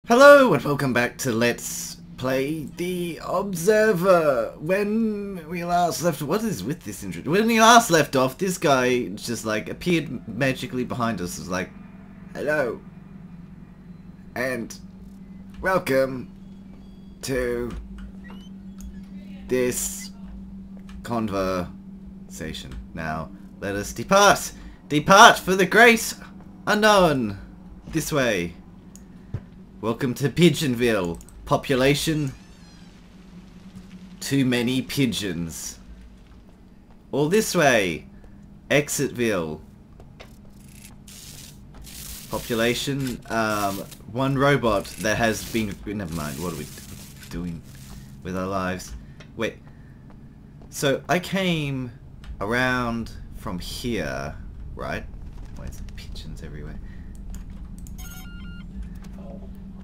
Hello and welcome back to Let's Play The Observer. When we last left... What is with this intro? When we last left off, this guy just like appeared magically behind us. Was like, hello. And welcome to this conversation. Now, let us depart. Depart for the great unknown. This way. Welcome to Pigeonville. Population, too many pigeons. All this way. Exitville. Population, one robot that has been... Never mind, what are we doing with our lives? Wait. So, I came around from here, right? Why is there pigeons everywhere?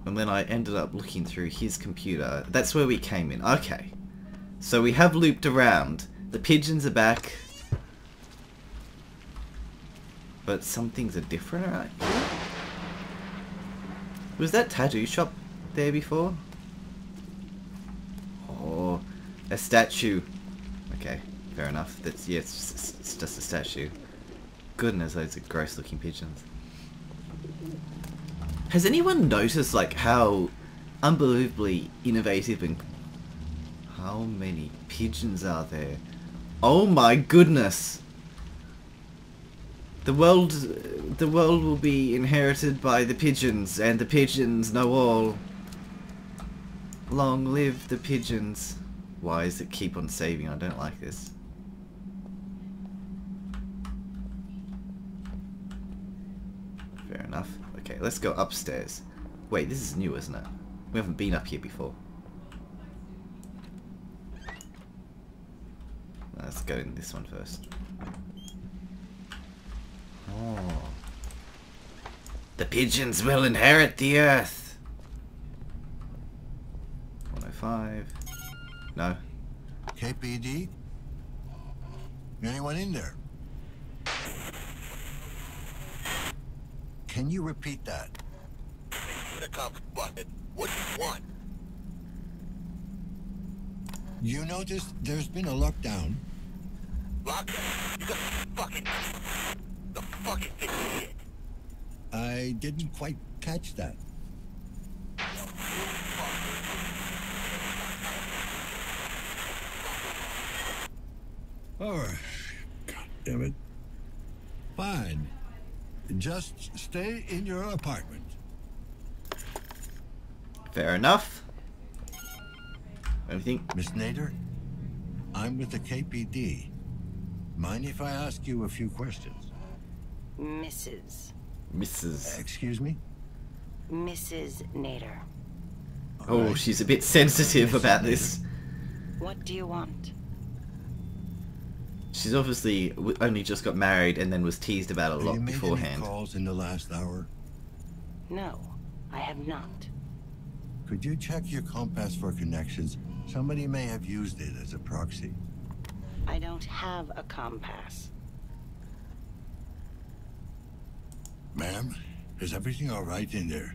And then I ended up looking through his computer. That's where we came in. Okay. So we have looped around. The pigeons are back. But some things are different right here. Was that tattoo shop there before? Oh, a statue. Okay, fair enough. That's, yeah, it's just a statue. Goodness, those are gross looking pigeons. Has anyone noticed like how unbelievably innovative and how many pigeons are there? Oh my goodness! The world will be inherited by the pigeons, and the pigeons know all. Long live the pigeons. Why does it keep on saving? I don't like this. Fair enough. Okay, let's go upstairs. Wait, this is new, isn't it? We haven't been up here before. Let's go in this one first. Oh. The pigeons will inherit the earth! 105. No. KPD? Anyone in there? Can you repeat that? The cops busted. What do you want? You noticed there's been a lockdown? Lockdown? You got fucking... The fucking thing you did. I didn't quite catch that. Alright. God damn it. Fine. Just stay in your apartment. Fair enough. Anything? Miss Nader, I'm with the KPD. Mind if I ask you a few questions? Mrs. Excuse me? Mrs. Nader. Oh, Right. she's a bit sensitive about this. What do you want? She's obviously only just got married and then was teased about it a Have lot you made beforehand. any calls in the last hour? No, I have not. Could you check your compass for connections? Somebody may have used it as a proxy. I don't have a compass. Ma'am, is everything all right in there?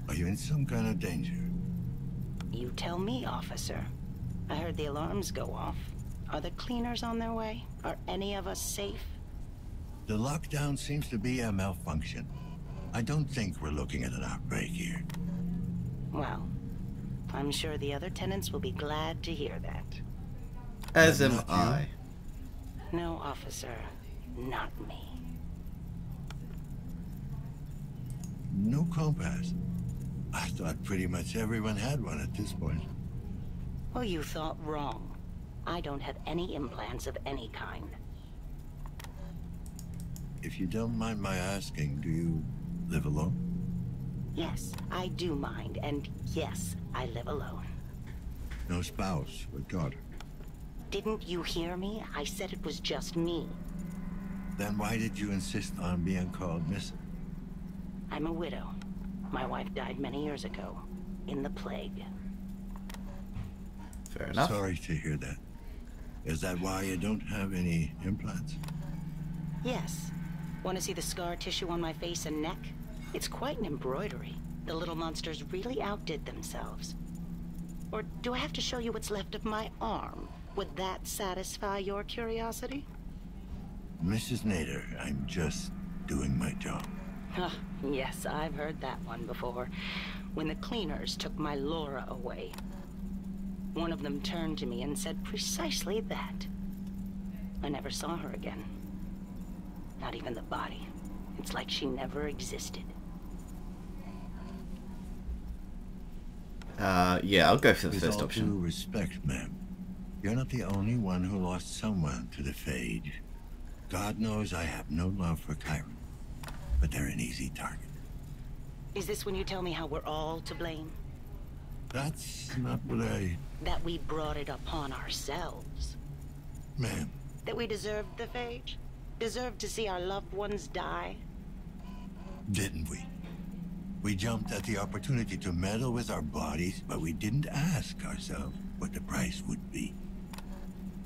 Are you in some kind of danger? You tell me, officer. I heard the alarms go off. Are the cleaners on their way? Are any of us safe? The lockdown seems to be a malfunction. I don't think we're looking at an outbreak here. Well, I'm sure the other tenants will be glad to hear that. As Not am you? I. No, officer, not me. No compass. I thought pretty much everyone had one at this point. Well, you thought wrong. I don't have any implants of any kind. If you don't mind my asking, do you live alone? Yes, I do mind, and yes, I live alone. No spouse or daughter? Didn't you hear me? I said it was just me. Then why did you insist on being called Mrs.? I'm a widow. My wife died many years ago, in the plague. Fair enough. Sorry to hear that. Is that why you don't have any implants? Yes. Want to see the scar tissue on my face and neck? It's quite an embroidery. The little monsters really outdid themselves. Or do I have to show you what's left of my arm? Would that satisfy your curiosity? Mrs. Nader, I'm just doing my job. Ah, yes, I've heard that one before. When the cleaners took my Laura away, one of them turned to me and said precisely that. I never saw her again. Not even the body. It's like she never existed. Yeah, I'll go for the With first all option. due respect, ma'am, you're not the only one who lost someone to the phage. God knows I have no love for Chiron, but they're an easy target. Is this when you tell me how we're all to blame? That's not what I... That we brought it upon ourselves? Ma'am, That we deserved the phage? Deserved to see our loved ones die? didn't we? We jumped at the opportunity to meddle with our bodies, but we didn't ask ourselves what the price would be.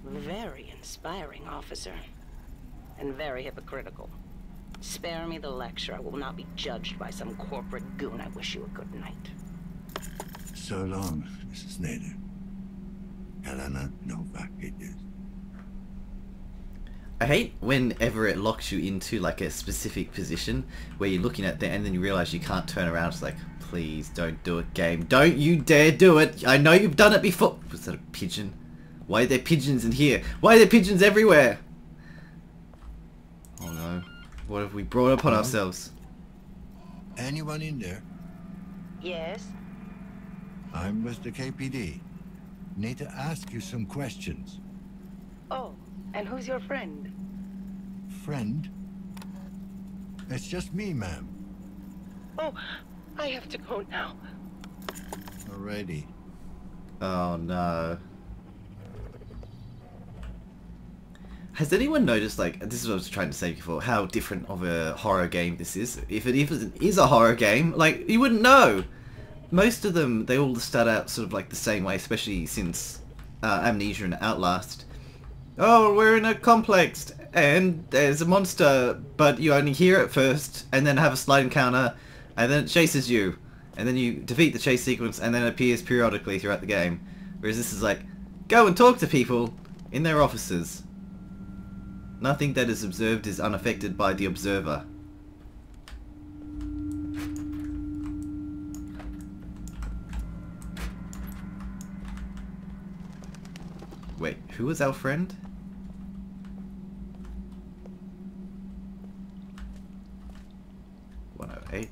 Very inspiring, officer. And very hypocritical. Spare me the lecture. I will not be judged by some corporate goon. I wish you a good night. So long, Mrs. Nader. Helena Novak it is. I hate whenever it locks you into like a specific position where you're looking at that and then you realize you can't turn around. It's like, please don't do it, game. Don't you dare do it. I know you've done it before. Was that a pigeon? Why are there pigeons in here? Why are there pigeons everywhere? Oh no. What have we brought upon ourselves? Anyone in there? Yes? I'm with the KPD. Need to ask you some questions. Oh, and who's your friend? Friend? It's just me, ma'am. Oh, I have to go now. Alrighty. Oh no. Has anyone noticed, like, this is what I was trying to say before, how different of a horror game this is? If it even is a horror game, like, you wouldn't know. Most of them, they all start out sort of like the same way, especially since Amnesia and Outlast. Oh, we're in a complex, and there's a monster, but you only hear it first, and then have a slight encounter, and then it chases you. And then you defeat the chase sequence, and then it appears periodically throughout the game. Whereas this is like, go and talk to people in their offices. Nothing that is observed is unaffected by the observer. Wait, who was our friend? $108.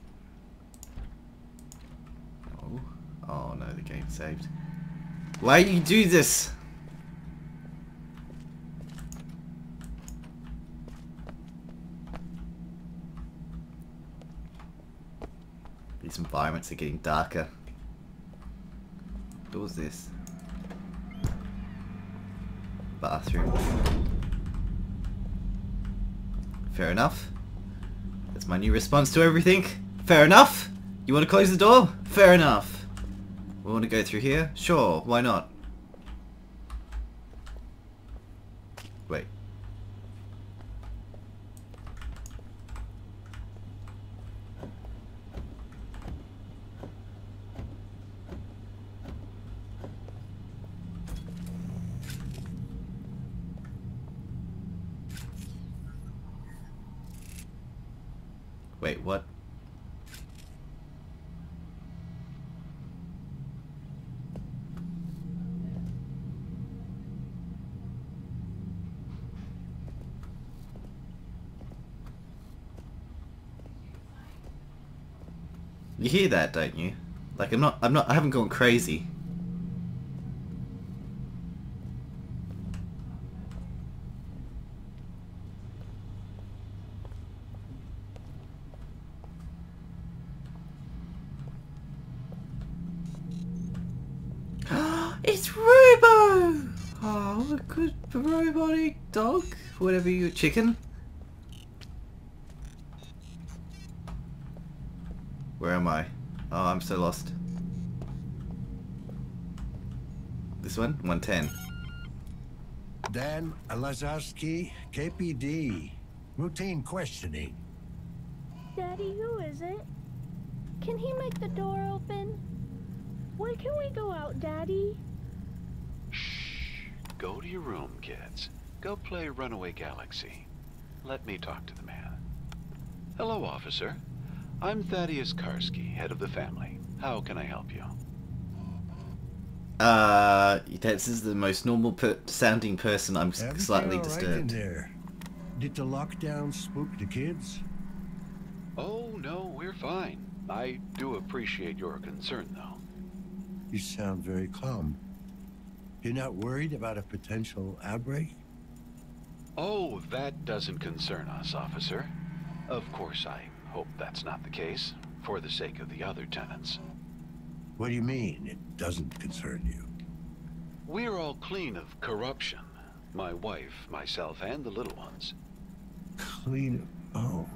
Oh. Oh no, the game saved. Why do you do this? These environments are getting darker. What was this? Bathroom. Fair enough. That's my new response to everything. Fair enough. You want to close the door? Fair enough. We want to go through here? Sure, why not? Wait. Wait, what? You hear that, don't you? Like, I haven't gone crazy. It's Robo! Oh, a good robotic dog. Whatever you, chicken. Where am I? Oh, I'm so lost. This one? 110. Dan Lazarski, KPD. Routine questioning. Daddy, who is it? Can he make the door open? When can we go out, Daddy? Shh. Go to your room, kids. Go play Runaway Galaxy. Let me talk to the man. Hello, officer. I'm Thaddeus Karski, head of the family. How can I help you? This is the most normal sounding person. I'm slightly disturbed. Right in there. Did the lockdown spook the kids? Oh, no, we're fine. I do appreciate your concern, though. You sound very calm. You're not worried about a potential outbreak? Oh, that doesn't concern us, officer. Of course, I hope that's not the case, for the sake of the other tenants. What do you mean, it doesn't concern you? We're all clean of corruption. My wife, myself, and the little ones. Clean? Oh.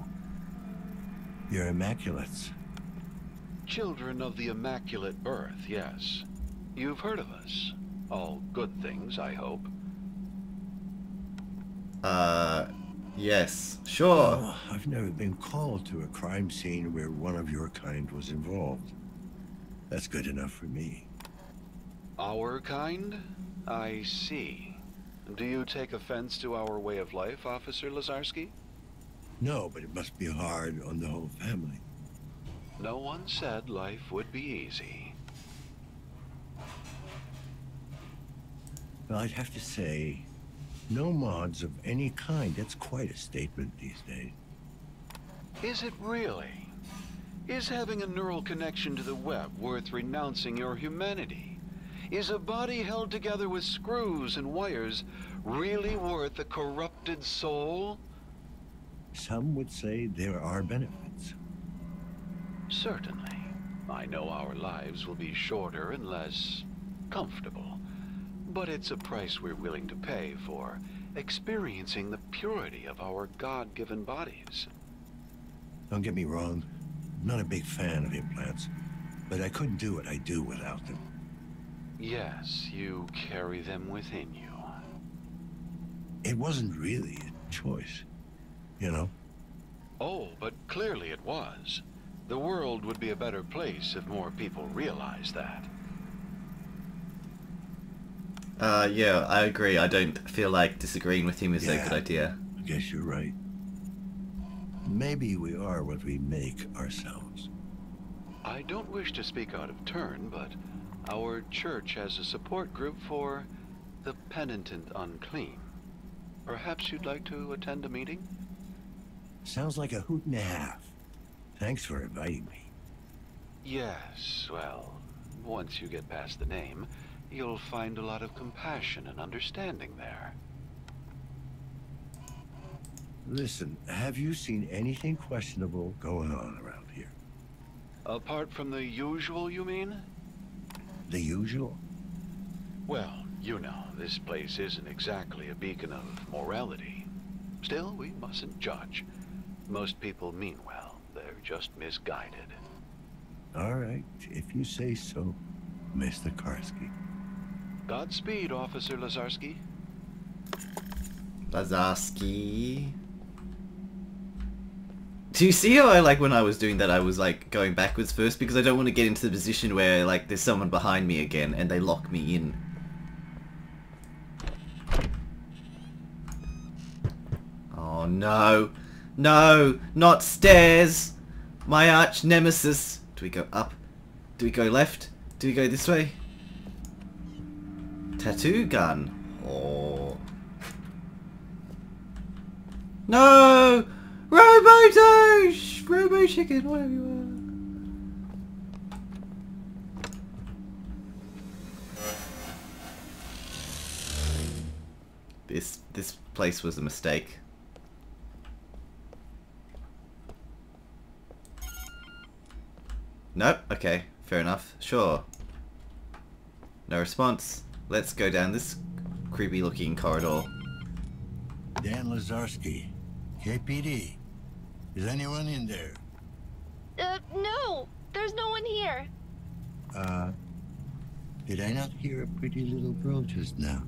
You're immaculates. Children of the Immaculate Birth, yes. You've heard of us. All good things, I hope. Yes, sure. Oh, I've never been called to a crime scene where one of your kind was involved. That's good enough for me. Our kind? I see. Do you take offense to our way of life, Officer Lazarski? No, but it must be hard on the whole family. No one said life would be easy. Well, I'd have to say, no mods of any kind. That's quite a statement these days. Is it really? Is having a neural connection to the web worth renouncing your humanity? Is a body held together with screws and wires really worth a corrupted soul? Some would say there are benefits. Certainly. I know our lives will be shorter and less comfortable, but it's a price we're willing to pay for experiencing the purity of our God-given bodies. Don't get me wrong, I'm not a big fan of implants, but I couldn't do what I do without them. Yes, you carry them within you. It wasn't really a choice, you know? Oh, but clearly it was. The world would be a better place if more people realized that. Yeah, I agree. I don't feel like disagreeing with him is a good idea. I guess you're right. Maybe we are what we make ourselves. I don't wish to speak out of turn, but our church has a support group for the penitent unclean. Perhaps you'd like to attend a meeting? Sounds like a hoot and a half. Thanks for inviting me. Yes, well, once you get past the name, you'll find a lot of compassion and understanding there. Listen, have you seen anything questionable going on around here? Apart from the usual, you mean? The usual? Well, you know, this place isn't exactly a beacon of morality. Still, we mustn't judge. Most people mean well. They're just misguided. All right, if you say so, Mr. Karski. Godspeed, Officer Lazarski. Lazarski. Do you see how when I was doing that, I was going backwards first because I don't want to get into the position where there's someone behind me again and they lock me in. Oh no. No, not stairs. My arch nemesis. Do we go up? Do we go left? Do we go this way? Tattoo gun. Oh. No! Robo-Doge! Robo-Chicken, whatever you are. This place was a mistake. Nope, okay, fair enough, sure. No response. Let's go down this creepy looking corridor. Dan Lazarski, KPD. Is anyone in there? No, there's no one here. Did I not hear a pretty little girl just now?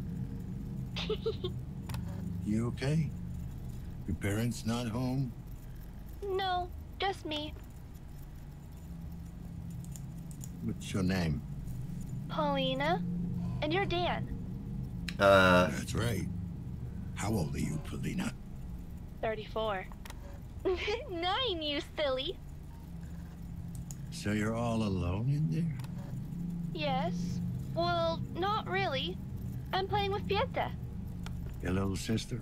You okay? Your parents not home? No, just me. What's your name? Paulina. And you're Dan. That's right. How old are you, Paulina? 34. 9, you silly. So you're all alone in there? Yes. Well, not really. I'm playing with Pieta. Your little sister?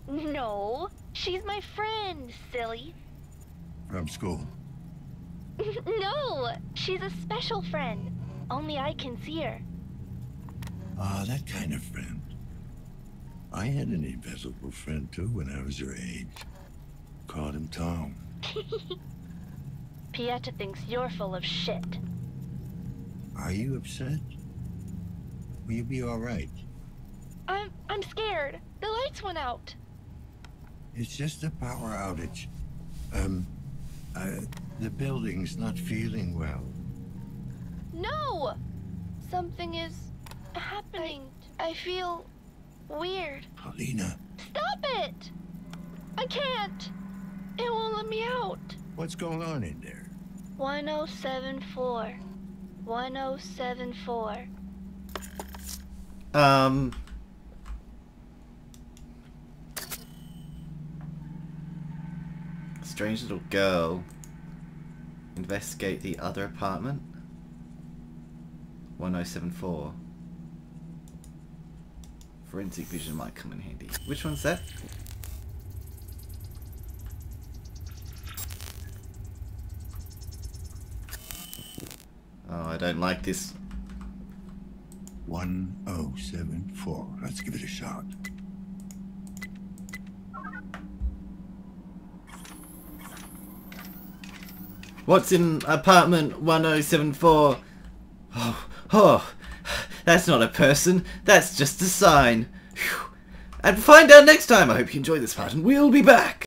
No, she's my friend, silly. From school? No, she's a special friend. Only I can see her. Ah, that kind of friend. I had an invisible friend, too, when I was your age. Called him Tom. Pieta thinks you're full of shit. Are you upset? Will you be all right? I'm scared. The lights went out. It's just a power outage. The building's not feeling well. No! Something is happening. I feel weird. Paulina, Stop it! I can't. It won't let me out. what's going on in there? 1074. 1074. Strange little girl. Investigate the other apartment. 1074. Forensic vision might come in handy. Which one's that? Oh, I don't like this. 1074. Let's give it a shot. What's in apartment 1074? Oh, that's not a person. That's just a sign. Phew. And find out next time. I hope you enjoyed this part, and we'll be back.